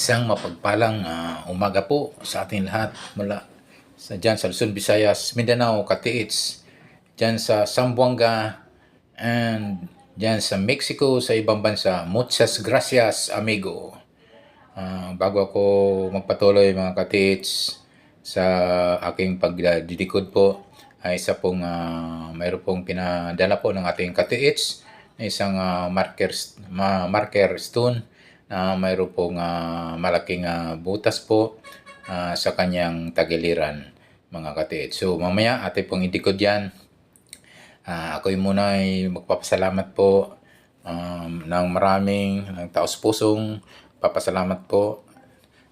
Isang mapagpalang umaga po sa ating lahat mula dyan sa Luzon, Visayas, Mindanao, Katiits, dyan sa Zamboanga, and dyan sa Mexico, sa ibang bansa. Muchas gracias, amigo. Bago ako magpatuloy mga Katiits sa aking pagdidikod po, ay isa pong mayroon pong pinadala po ng ating Katiits na isang marker stone na mayroon pong malaking butas po sa kanyang tagiliran mga Katiits. So mamaya ating pong idikod yan. Ako'y muna ay magpapasalamat po ng ng taos-pusong papasalamat po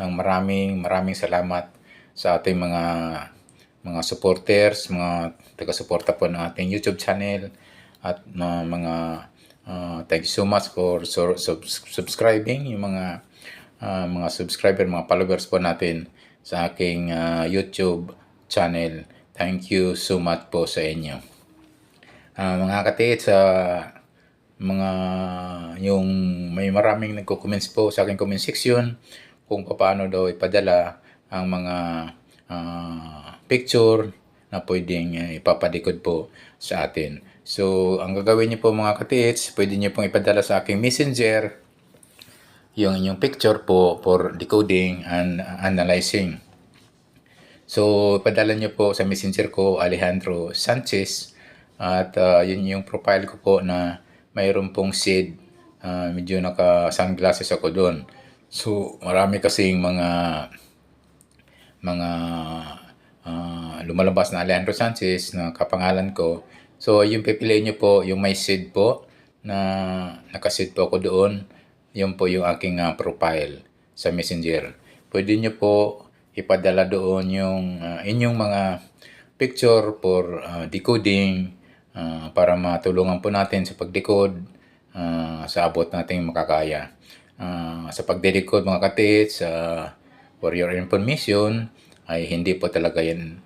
ng maraming salamat sa ating mga supporters, mga taga-suporta po ng ating YouTube channel at thank you so much for subscribing yung mga subscriber, mga followers po natin sa aking YouTube channel. Thank you so much po sa inyo. Mga Katiits, yung may maraming nagko-comments po sa aking comment section kung paano daw ipadala ang mga picture na pwedeng ipapadikod po sa atin. So, ang gagawin niyo po mga Katiits, pwede niyo pong ipadala sa aking messenger yung inyong picture po for decoding and analyzing. So, ipadala niyo po sa messenger ko, Alejandro Sanchez, at yun yung profile ko po na mayroon pong shade. Medyo naka-sunglasses ako doon. So, marami kasing mga lumalabas na Alejandro Sanchez na kapangalan ko. So, yung pipiliin nyo po, yung may shade po, na nakasid po ako doon. Yun po yung aking profile sa Messenger. Pwede nyo po ipadala doon yung inyong mga picture for decoding para matulungan po natin sa pagdecode sa abot nating makakaya. Sa pagdedecode mga Katiits, for your information, ay hindi po talaga yan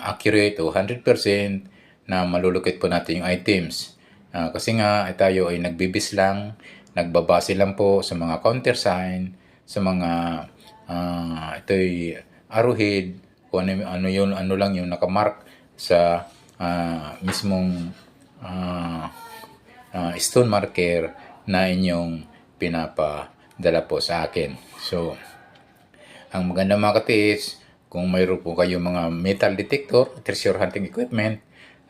accurate o 100% na malulukit po natin yung items. Kasi nga tayo ay nagbibis lang, nagbabase lang po sa mga countersign, sa mga ito'y arrowhead, kung ano lang yung nakamark sa mismong stone marker na inyong pinapadala po sa akin. So, ang maganda mga Katiits, kung mayroon po kayong mga metal detector, treasure hunting equipment,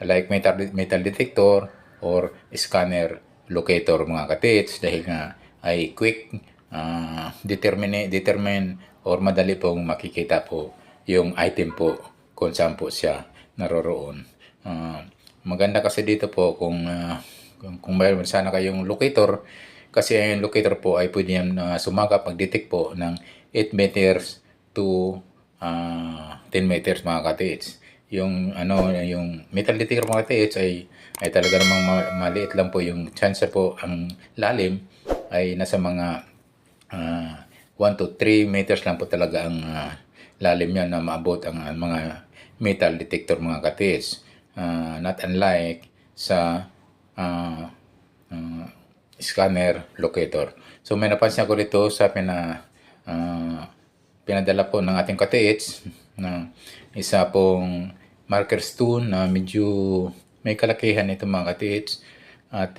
like metal detector or scanner locator mga Katiits, dahil nga ay quick determine or madali pong makikita po yung item po kung saan po siya naroroon. Maganda kasi dito po kung mayroon sana kayong locator, kasi yung locator po ay pwede yan sumagap mag-detect po ng 8 meters to 10 meters mga Katiits. Yung metal detector mga Katiits ay talaga namang maliit lang po yung chance po, ang lalim ay nasa mga 1 to 3 meters lang po talaga ang lalim yan na maabot ang mga metal detector mga Katiits. Not unlike sa scanner locator. So may napansin ako dito sa pinadala po ng ating Katiits na isa pong marker stone na medyo may kalakihan ito mga Katiits, at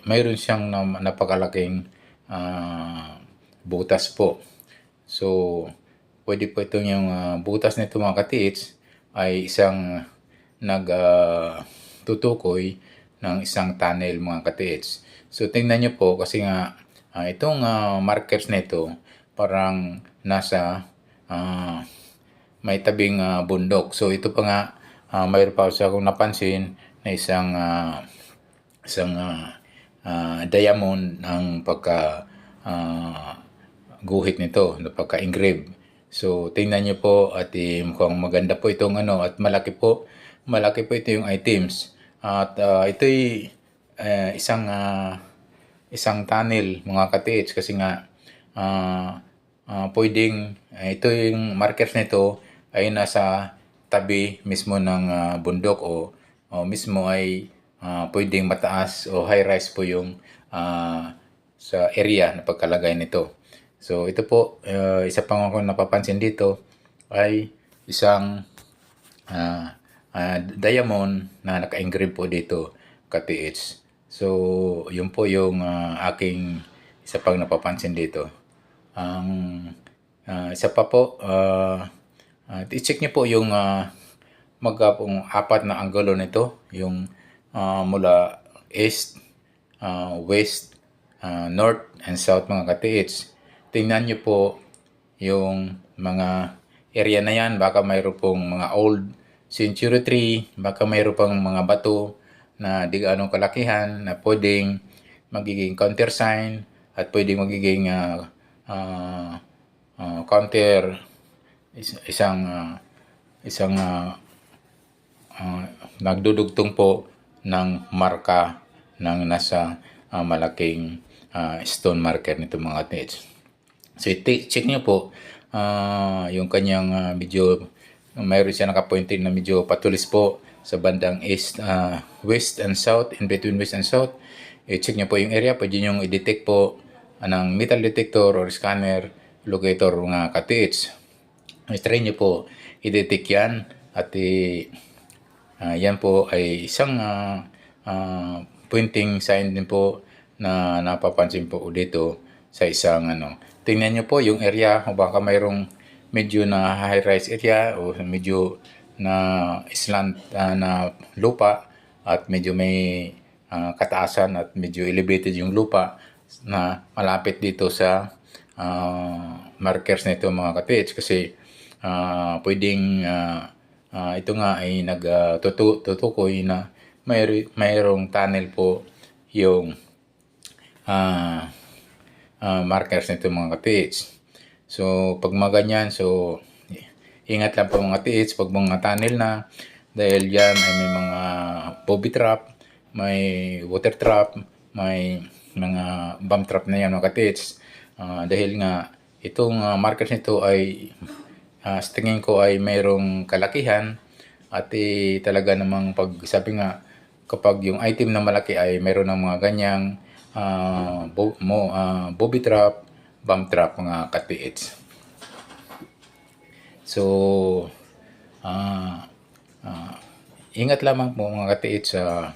mayroon siyang napakalaking butas po. So pwede po itong yung butas nito mga Katiits ay isang tutukoy ng isang tunnel mga Katiits. So tingnan nyo po, kasi nga itong markers nito parang nasa may tabing bundok. So ito pa nga mayroon pa siya akong napansin na isang diamond ang pagka guhit nito, na pagka-engrave. So tingnan nyo po, at mukhang maganda po itong at malaki po ito yung items. At ito'y isang tunnel mga Katiits, kasi nga pwedeng ito yung markers nito ay nasa tabi mismo ng bundok o mismo ay pwedeng mataas o high rise po yung sa area na pagkalagay nito. So ito po, isa pang ako napapansin dito ay isang diamond na naka-engrave po dito, ka-TH. So yun po yung aking isa pang napapansin dito. Ang isa pa po, i-check niyo po yung pong apat na anggulo nito, yung mula east, west, north, and south mga ka-TH. Tingnan niyo po yung mga area na yan, baka mayroon pong mga old century tree, baka mayroon pang mga bato na di gaano kalakihan na pwedeng magiging countersign at pwedeng magiging counter isang nagdudugtong po ng marka ng nasa malaking stone marker nito mga tits. So check nyo po yung kanyang medyo mayroon siya nakapointed na medyo patulis po sa bandang east, west and south, in between west and south. I-check nyo po yung area, pwede nyo i-detect po ng metal detector or scanner locator mga ka-TH. I-try nyo po i-detect yan at yan po ay isang pointing sign din po na napapansin po dito sa isang tingnan nyo po yung area o baka mayroong medyo na high-rise area o medyo na slant na lupa at medyo may kataasan at medyo elevated yung lupa na malapit dito sa markers nito mga ka-TH kasi pwedeng ito nga ay nagtutukoy na mayroong tunnel po yung markers nito mga ka-TH. So pag mga ganyan, so ingat lang po mga TH pag mga tunnel na dahil yan ay may mga booby trap, may water trap, may mga bomb trap na yan mga TH. Dahil nga itong markers nito ay sa tingin ko ay mayroong kalakihan at talaga namang pag sabi nga kapag yung item na malaki ay mayroon ng mga ganyang booby trap, bomb trap mga ka-TH. So, ingat lamang po mga ka-TH sa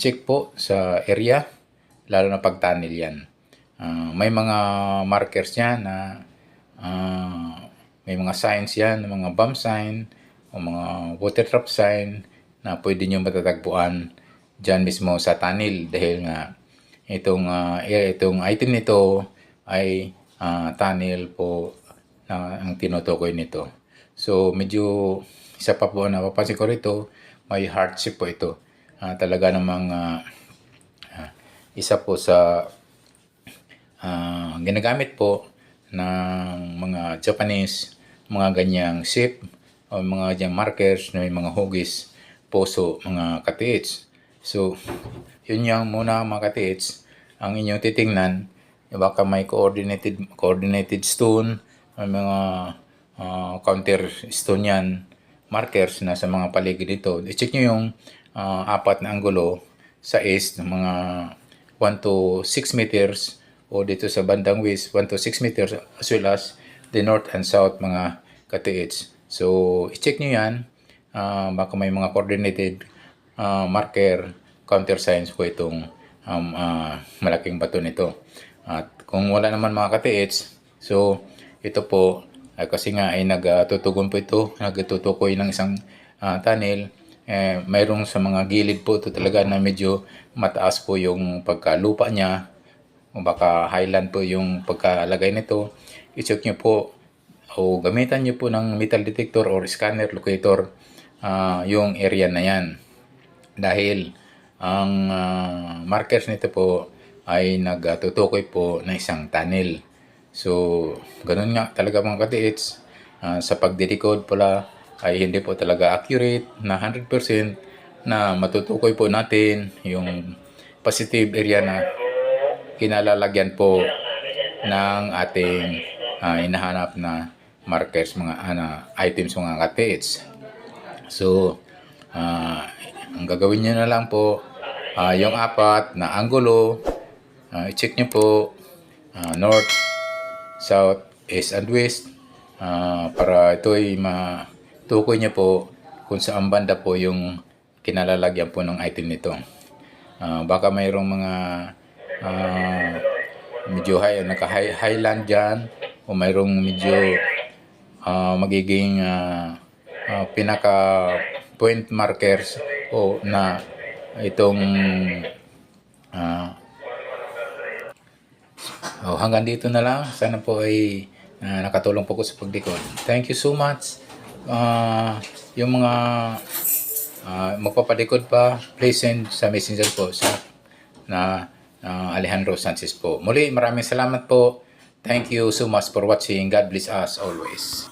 check po sa area, lalo na pag tunnel yan. May mga markers yan na may mga signs yan, mga bomb sign o mga water trap sign na pwede nyo matatagpuan dyan mismo sa tunnel dahil nga itong item nito ay tunnel po na ang tinutukoy nito. So medyo isa pa po na napapansin ko rito, may heart shape po ito. Talaga namang isa po sa ginagamit po ng mga Japanese mga ganyang shape o mga ganyang markers na may mga hugis, puso, mga ka-TH. So, yun yung muna mga ka-TH ang inyong titingnan. Baka may coordinated stone, may mga counter stone yan, markers na sa mga paligid dito. I-check nyo yung apat na anggulo sa east, mga 1 to 6 meters o dito sa bandang west 1 to 6 meters as well as the north and south mga ka-TH. So, i-check nyo yan. Baka may mga coordinated marker, counter signs po itong malaking bato nito. At kung wala naman mga ka-TH, so ito po, kasi nga ay nagtutugon po ito, nagtutukoy ng isang tunnel. Mayroong sa mga gilid po ito talaga na medyo mataas po yung pagkalupa niya o baka highland po yung pagkalagay nito. I-check nyo po o gamitan nyo po ng metal detector or scanner locator yung area na yan. Dahil ang markers nito po ay nagtutukoy po ng isang tunnel. So, ganun nga talaga mga ka-TH. Sa pagdidecode pala ay hindi po talaga accurate na 100% na matutukoy po natin yung positive area na kinalalagyan po ng ating hinahanap na markers, mga items mga ka-TH. So, Ang gagawin nyo na lang po, yung apat na anggulo, i-check nyo po north, south, east, and west para ito ay matukoy nyo po kung saan banda po yung kinalalagyan po ng item nito. Baka mayroong mga medyo naka-highland dyan o mayroong medyo magiging pinaka point markers o na itong hanggang dito na lang. Sana po ay nakatulong po ko sa pagdikod. Thank you so much. Yung mga magpapadikod pa, please send sa messenger po sa Alejandro Sanchez po. Muli, maraming salamat po. Thank you so much for watching. God bless us always.